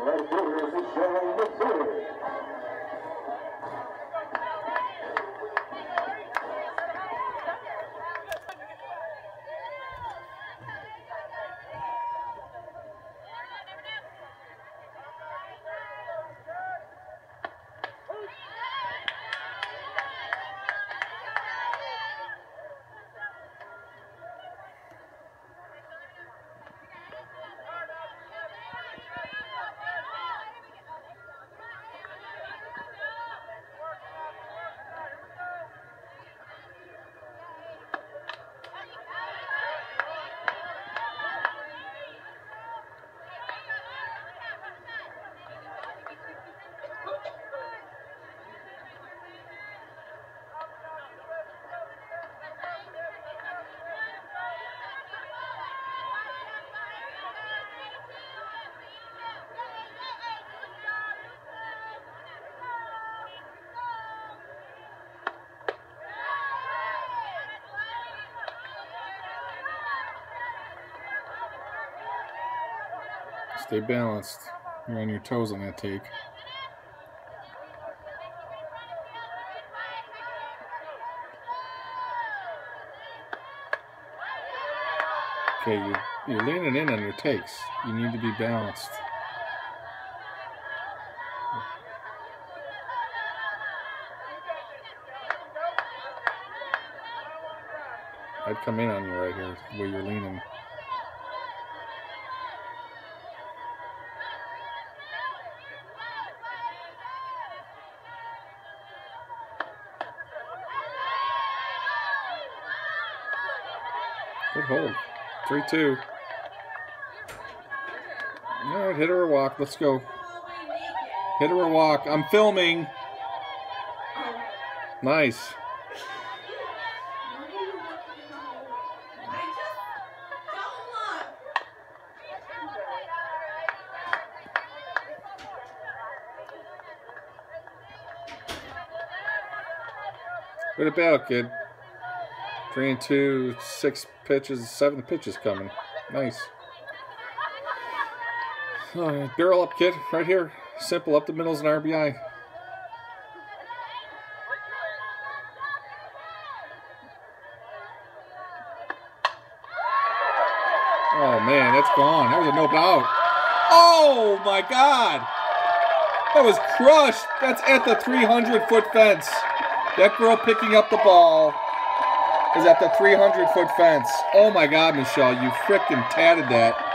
right fielder is Sharon McBurry. Stay balanced. You're on your toes on that take. Okay, you're leaning in on your takes. You need to be balanced. I'd come in on you right here, where you're leaning. Good hold. 3-2. All right, hit her or walk. Let's go. Hit her or walk. I'm filming. Nice. Put it back, kid. 3-2, 6 pitches, 7 pitches coming. Nice. Barrel up, kid. Right here. Simple. Up the middle's an RBI. Oh, man. That's gone. That was a no doubt. Oh, my God. That was crushed. That's at the 300-foot fence. That girl picking up the ball is at the 300-foot fence. Oh, my God, Michelle. You frickin' tatted that.